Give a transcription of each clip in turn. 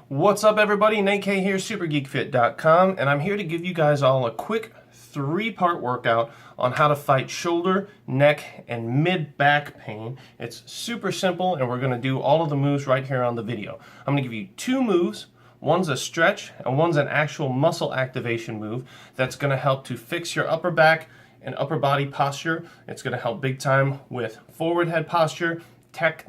What's up everybody, Nate K here, SuperGeekFit.com, and I'm here to give you guys all a quick 3-part workout on how to fight shoulder, neck, and mid-back pain. It's super simple, and we're going to do all of the moves right here on the video. I'm going to give you 2 moves. One's a stretch, and one's an actual muscle activation move that's going to help to fix your upper back and upper body posture. It's going to help big time with forward head posture,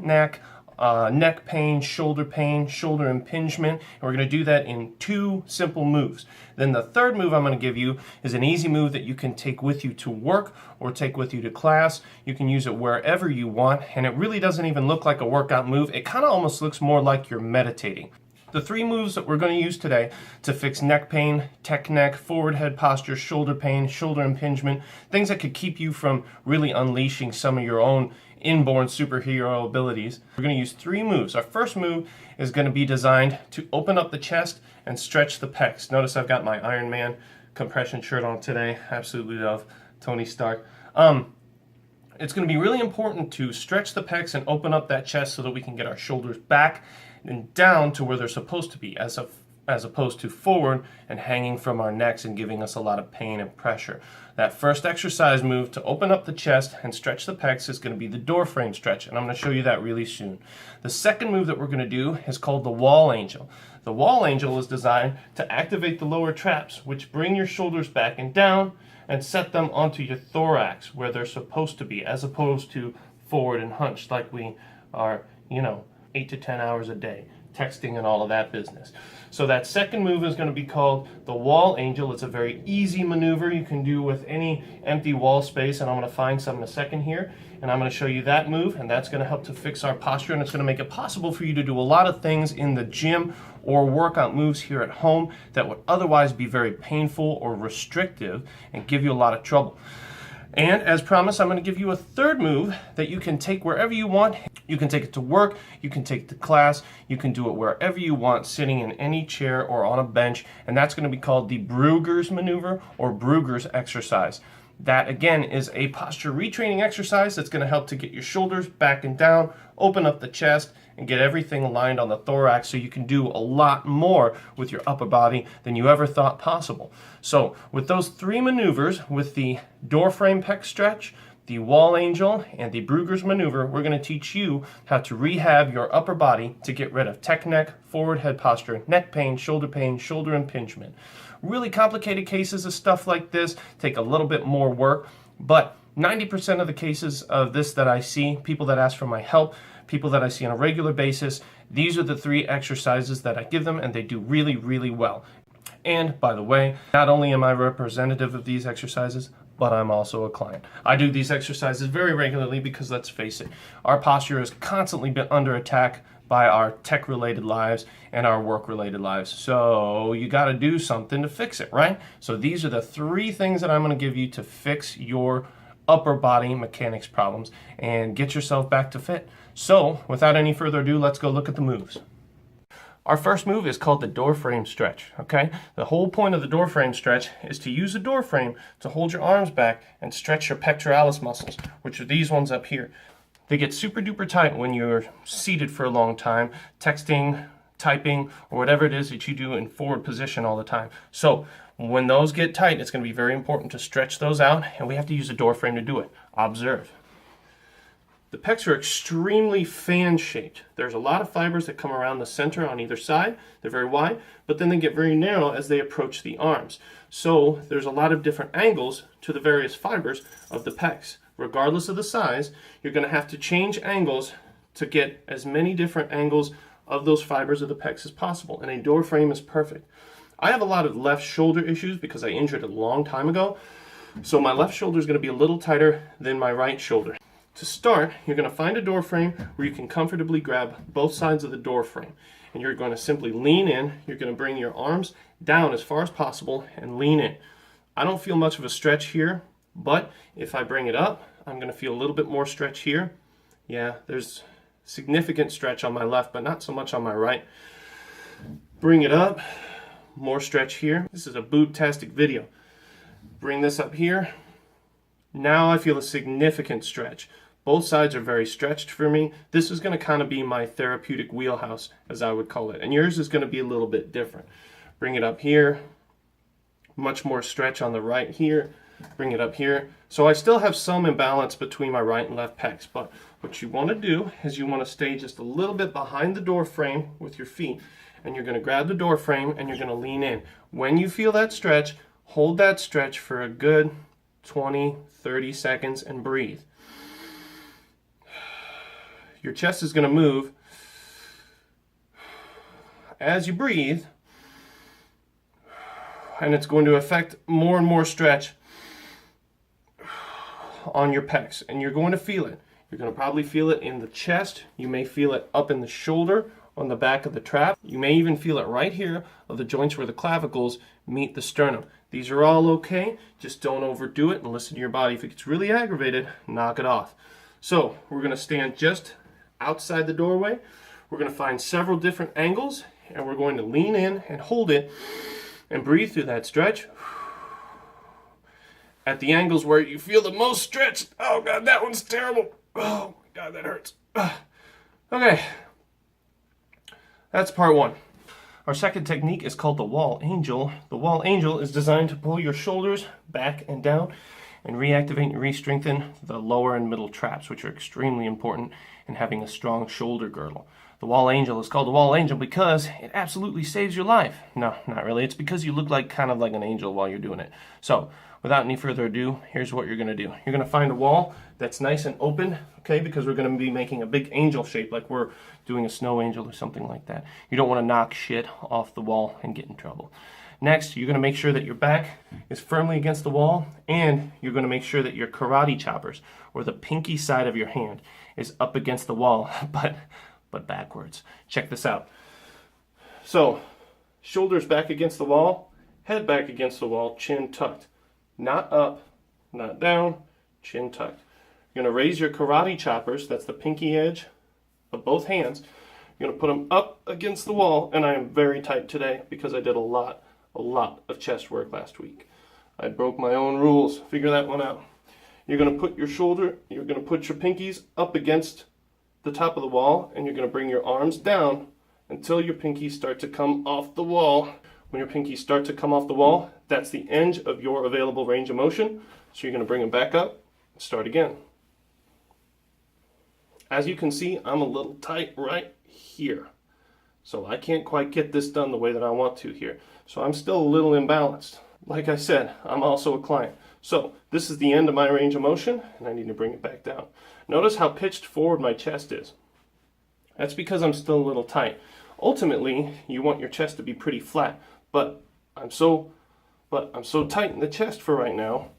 neck pain, shoulder impingement, and we're going to do that in 2 simple moves. Then the third move I'm going to give you is an easy move that you can take with you to work or take with you to class. You can use it wherever you want, and it really doesn't even look like a workout move. It kind of almost looks more like you're meditating. The 3 moves that we're going to use today to fix neck pain, neck, forward head posture, shoulder pain, shoulder impingement, things that could keep you from really unleashing some of your own inborn superhero abilities. We're going to use 3 moves. Our first move is going to be designed to open up the chest and stretch the pecs. Notice I've got my Iron Man compression shirt on today. Absolutely love Tony Stark. It's going to be really important to stretch the pecs and open up that chest so that we can get our shoulders back and down to where they're supposed to be, as opposed to forward and hanging from our necks and giving us a lot of pain and pressure. That first exercise move to open up the chest and stretch the pecs is going to be the door frame stretch, and I'm going to show you that really soon. The second move that we're going to do is called the wall angel. The wall angel is designed to activate the lower traps, which bring your shoulders back and down and set them onto your thorax where they're supposed to be, as opposed to forward and hunched like we are, 8 to 10 hours a day, texting and all of that business. So that second move is going to be called the wall angel. It's a very easy maneuver you can do with any empty wall space, and I'm going to find some in a second here, and I'm going to show you that move, and that's going to help to fix our posture, and it's going to make it possible for you to do a lot of things in the gym or workout moves here at home that would otherwise be very painful or restrictive and give you a lot of trouble. And as promised, I'm going to give you a third move that you can take wherever you want. You can take it to work, you can take it to class, you can do it wherever you want, sitting in any chair or on a bench, and that's going to be called the Brugger's maneuver or Brugger's exercise. That again is a posture retraining exercise that's going to help to get your shoulders back and down, open up the chest, and get everything aligned on the thorax so you can do a lot more with your upper body than you ever thought possible. So with those 3 maneuvers, with the door frame pec stretch, the wall angel, and the Brugger's maneuver, we're going to teach you how to rehab your upper body to get rid of neck, forward head posture, neck pain, shoulder impingement. Really complicated cases of stuff like this take a little bit more work, but 90% of the cases of this that I see, people that ask for my help, people that I see on a regular basis, these are the 3 exercises that I give them, and they do really, really well. And by the way, not only am I representative of these exercises, but I'm also a client. I do these exercises very regularly because, let's face it, our posture has constantly been under attack by our tech-related lives and our work-related lives. So you got to do something to fix it, right? So these are the 3 things that I'm going to give you to fix your upper body mechanics problems and get yourself back to fit. So without any further ado, let's go look at the moves. Our first move is called the door frame stretch, okay? The whole point of the door frame stretch is to use the door frame to hold your arms back and stretch your pectoralis muscles, which are these ones up here. They get super duper tight when you're seated for a long time, texting, typing, or whatever it is that you do in forward position all the time. So when those get tight, it's going to be very important to stretch those out, and we have to use a door frame to do it. Observe. The pecs are extremely fan-shaped. There's a lot of fibers that come around the center on either side. They're very wide, but then they get very narrow as they approach the arms. So there's a lot of different angles to the various fibers of the pecs. Regardless of the size, you're going to have to change angles to get as many different angles of those fibers of the pecs as possible, and a door frame is perfect. I have a lot of left shoulder issues because I injured it a long time ago, so my left shoulder is going to be a little tighter than my right shoulder. To start, you're going to find a door frame where you can comfortably grab both sides of the door frame, and you're going to simply lean in. You're going to bring your arms down as far as possible and lean in. I don't feel much of a stretch here, but if I bring it up, I'm going to feel a little bit more stretch here. Yeah, there's significant stretch on my left, but not so much on my right. Bring it up, more stretch here. This is a boob-tastic video. Bring this up here. Now I feel a significant stretch. Both sides are very stretched for me. This is going to kind of be my therapeutic wheelhouse, as I would call it. And yours is going to be a little bit different. Bring it up here. Much more stretch on the right here. Bring it up here. So I still have some imbalance between my right and left pecs, but what you want to do is you want to stay just a little bit behind the door frame with your feet, and you're going to grab the door frame and you're going to lean in. When you feel that stretch, hold that stretch for a good 20, 30 seconds and breathe. Your chest is going to move. As you breathe, and it's going to affect more and more stretch on your pecs, and you're going to feel it. You're going to probably feel it in the chest. You may feel it up in the shoulder, on the back of the trap. You may even feel it right here of the joints where the clavicles meet the sternum. These are all okay. Just don't overdo it and listen to your body. If it gets really aggravated, knock it off. So we're going to stand just outside the doorway. We're going to find several different angles, and we're going to lean in and hold it and breathe through that stretch. At the angles where you feel the most stretched. Oh God, that one's terrible. Oh my God, that hurts. Okay, that's part one. Our second technique is called the wall angel. The wall angel is designed to pull your shoulders back and down and reactivate and re-strengthen the lower and middle traps, which are extremely important in having a strong shoulder girdle. The wall angel is called the wall angel because it absolutely saves your life. No, not really. It's because you look like kind of like an angel while you're doing it. So, without any further ado, here's what you're going to do. You're going to find a wall that's nice and open, okay, because we're going to be making a big angel shape like we're doing a snow angel or something like that. You don't want to knock shit off the wall and get in trouble. Next, you're going to make sure that your back is firmly against the wall, and you're going to make sure that your karate choppers, or the pinky side of your hand, is up against the wall, but backwards. Check this out. So, shoulders back against the wall, head back against the wall, chin tucked. Not up, not down, chin tucked. You're going to raise your karate choppers, that's the pinky edge of both hands. You're going to put them up against the wall, and I am very tight today because I did a lot of chest work last week. I broke my own rules. Figure that one out. You're going to put your pinkies up against the top of the wall, and you're going to bring your arms down until your pinkies start to come off the wall. When your pinkies start to come off the wall, that's the end of your available range of motion. So you're going to bring them back up and start again. As you can see, I'm a little tight right here. So I can't quite get this done the way that I want to here. So I'm still a little imbalanced. Like I said, I'm also a client. So this is the end of my range of motion, and I need to bring it back down. Notice how pitched forward my chest is. That's because I'm still a little tight. Ultimately, you want your chest to be pretty flat, but I'm so tight in the chest for right now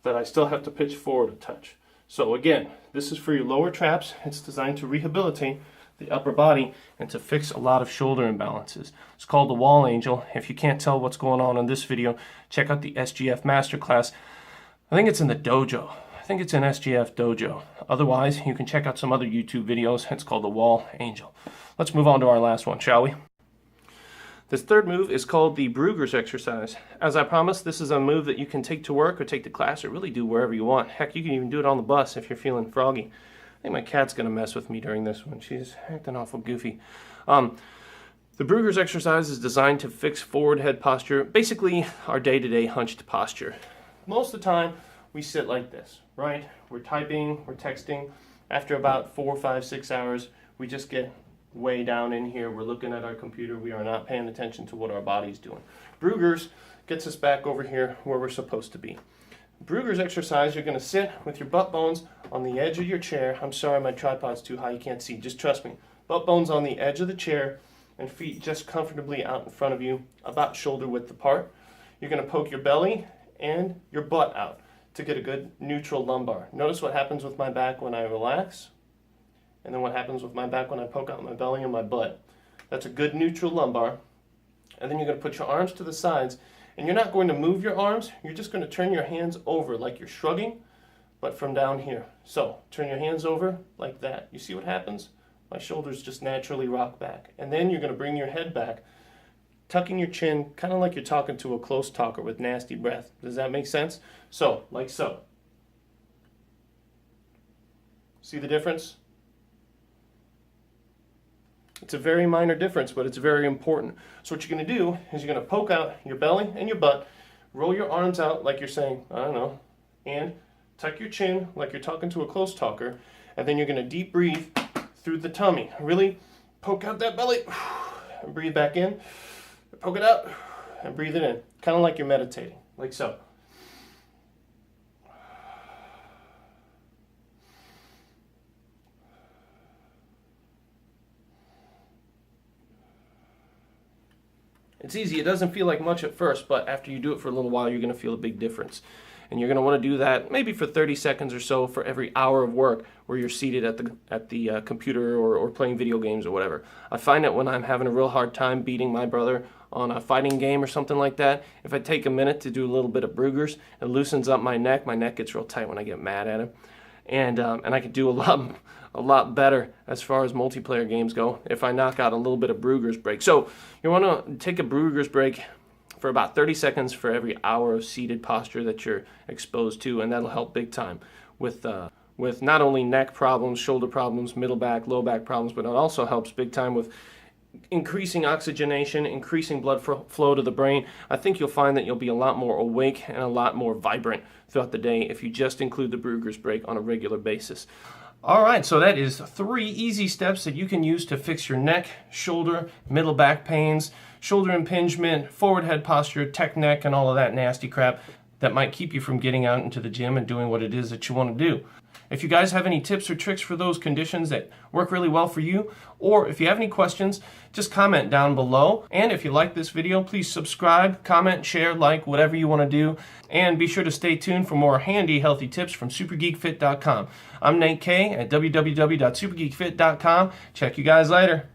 that I still have to pitch forward a touch. So again, this is for your lower traps. It's designed to rehabilitate the upper body and to fix a lot of shoulder imbalances. It's called the wall angel. If you can't tell what's going on in this video, check out the SGF masterclass. I think it's in the dojo. I think it's in SGF Dojo. Otherwise, you can check out some other YouTube videos. It's called the wall angel. Let's move on to our last one, shall we? This third move is called the Brugger's exercise. As I promised, this is a move that you can take to work or take to class or really do wherever you want. Heck, you can even do it on the bus if you're feeling froggy. I think my cat's going to mess with me during this one. She's acting awful goofy. The Brugger's exercise is designed to fix forward head posture, basically our day-to-day hunched posture. Most of the time, we sit like this, right? We're typing, we're texting. After about 4, 5, 6 hours, we just get way down in here. We're looking at our computer. We are not paying attention to what our body's doing. Brugger's gets us back over here where we're supposed to be. Brugger's exercise, you're going to sit with your butt bones on the edge of your chair. I'm sorry, my tripod's too high. You can't see. Just trust me. Butt bones on the edge of the chair and feet just comfortably out in front of you, about shoulder width apart. You're going to poke your belly and your butt out to get a good neutral lumbar. Notice what happens with my back when I relax, and then what happens with my back when I poke out my belly and my butt. That's a good neutral lumbar. And then you're going to put your arms to the sides, and you're not going to move your arms. You're just going to turn your hands over like you're shrugging, but from down here. So turn your hands over like that. You see what happens? My shoulders just naturally rock back. And then you're going to bring your head back, tucking your chin, kind of like you're talking to a close talker with nasty breath. Does that make sense? So, like so. See the difference? It's a very minor difference, but it's very important. So what you're going to do is you're going to poke out your belly and your butt, roll your arms out like you're saying, I don't know, and tuck your chin like you're talking to a close talker, and then you're going to deep breathe through the tummy. Really poke out that belly and breathe back in. Poke it out and breathe it in. Kind of like you're meditating, like so. It's easy. It doesn't feel like much at first, but after you do it for a little while, you're going to feel a big difference. And you're going to want to do that maybe for 30 seconds or so for every hour of work where you're seated at the computer or playing video games or whatever. I find that when I'm having a real hard time beating my brother on a fighting game or something like that, if I take a minute to do a little bit of Brugger's, it loosens up my neck. My neck gets real tight when I get mad at him. And I can do a lot better as far as multiplayer games go if I knock out a little bit of Brugger's break. So you want to take a Brugger's break for about 30 seconds for every hour of seated posture that you're exposed to, and that'll help big time with not only neck problems, shoulder problems, middle back, low back problems, but it also helps big time with increasing oxygenation, increasing blood flow to the brain. I think you'll find that you'll be a lot more awake and a lot more vibrant throughout the day if you just include the Brugger's break on a regular basis. All right, so that is 3 easy steps that you can use to fix your neck, shoulder, middle back pains, shoulder impingement, forward head posture, tech neck, and all of that nasty crap that might keep you from getting out into the gym and doing what it is that you want to do. If you guys have any tips or tricks for those conditions that work really well for you, or if you have any questions, just comment down below. And if you like this video, please subscribe, comment, share, like, whatever you want to do. And be sure to stay tuned for more handy, healthy tips from SuperGeekFit.com. I'm Nate K at www.supergeekfit.com. Check you guys later.